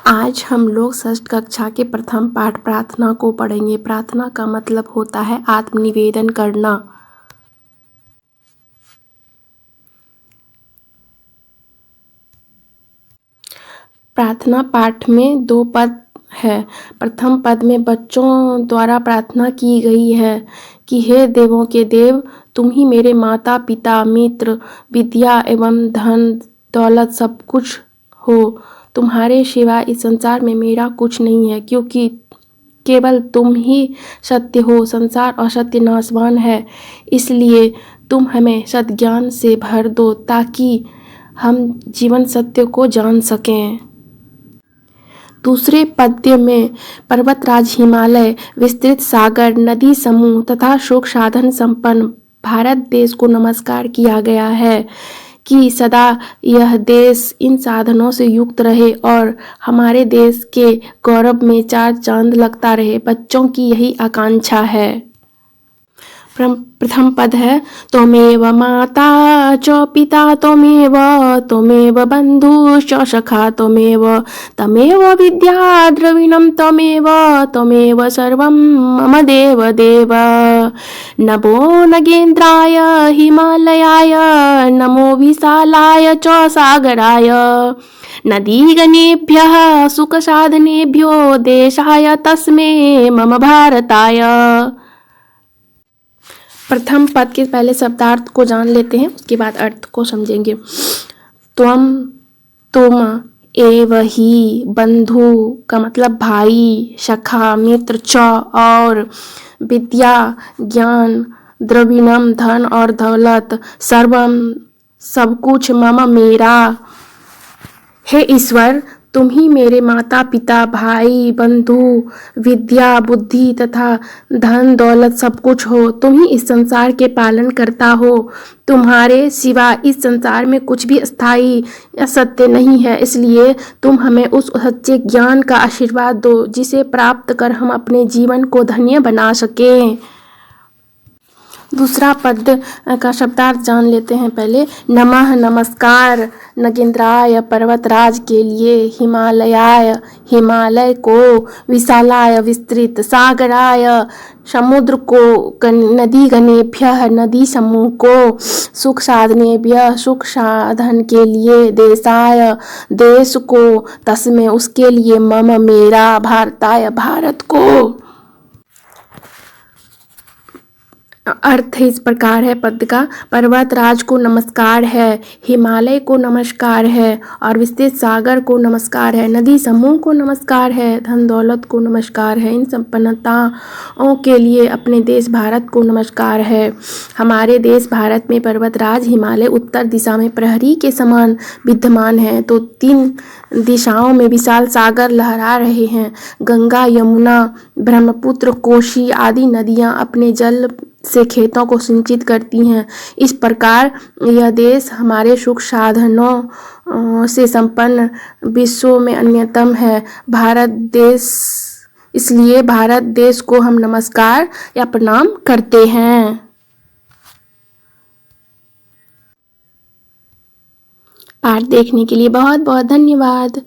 आज हम लोग षष्ठ कक्षा के प्रथम पाठ प्रार्थना को पढ़ेंगे। प्रार्थना का मतलब होता है आत्मनिवेदन करना। प्रार्थना पाठ में 2 पद है। प्रथम पद में बच्चों द्वारा प्रार्थना की गई है कि हे देवों के देव, तुम ही मेरे माता पिता, मित्र, विद्या एवं धन दौलत सब कुछ हो। तुम्हारे सिवा इस संसार में मेरा कुछ नहीं है, क्योंकि केवल तुम ही सत्य हो। संसार असत्य नाशवान है, इसलिए तुम हमें सद्ज्ञान से भर दो ताकि हम जीवन सत्य को जान सकें। दूसरे पद्य में पर्वतराज, हिमालय, विस्तृत सागर, नदी समूह तथा सुख साधन संपन्न भारत देश को नमस्कार किया गया है कि सदा यह देश इन साधनों से युक्त रहे और हमारे देश के गौरव में 4 चांद लगता रहे। बच्चों की यही आकांक्षा है। प्रथम पद है त्वमेव माता च पिता त्वमेव बन्धुश्च सखा तमेव विद्या द्रविणं त्वमेव सर्वं मम देव देव। नमो नगेन्द्राय हिमालयाय, नमो विशालाय च सागराय, नदीगणेभ्यः सुखसाधनेभ्यो देशाय तस्मै मम भारताय। प्रथम पद के पहले शब्दार्थ को जान लेते हैं, उसके बाद अर्थ को समझेंगे। त्वम, तुम, एव ही, बंधु का मतलब भाई, सखा मित्र, च और, विद्या ज्ञान, द्रविणम धन और दौलत, सर्वम सब कुछ, मम मेरा। हे ईश्वर, तुम ही मेरे माता पिता, भाई बंधु, विद्या बुद्धि तथा धन दौलत सब कुछ हो। तुम ही इस संसार के पालन करता हो। तुम्हारे सिवा इस संसार में कुछ भी स्थायी या सत्य नहीं है, इसलिए तुम हमें उस सच्चे ज्ञान का आशीर्वाद दो जिसे प्राप्त कर हम अपने जीवन को धन्य बना सकें। दूसरा पद का शब्दार्थ जान लेते हैं पहले। नमः नमस्कार नगेंद्राय पर्वतराज के लिए, हिमालयाय हिमालय को, विशालाय विस्तृत, सागराय समुद्र को, नदी गणेभ्यः नदी समूह को, सुख साधनेभ्यः सुख साधन के लिए, देशाय देश को, तस्मै उसके लिए, मम मेरा, भारताय भारत को। अर्थ इस प्रकार है पद का। पर्वतराज को नमस्कार है, हिमालय को नमस्कार है और विस्तृत सागर को नमस्कार है, नदी समूह को नमस्कार है, धन दौलत को नमस्कार है, इन संपन्नताओं के लिए अपने देश भारत को नमस्कार है। हमारे देश भारत में पर्वतराज हिमालय उत्तर दिशा में प्रहरी के समान विद्यमान है, तो 3 दिशाओं में विशाल सागर लहरा रहे हैं। गंगा, यमुना, ब्रह्मपुत्र, कोसी आदि नदियां अपने जल से खेतों को सिंचित करती हैं। इस प्रकार यह देश हमारे सुख साधनों से संपन्न विश्व में अन्यतम है। भारत देश, इसलिए भारत देश को हम नमस्कार या प्रणाम करते हैं। पाठ देखने के लिए बहुत बहुत धन्यवाद।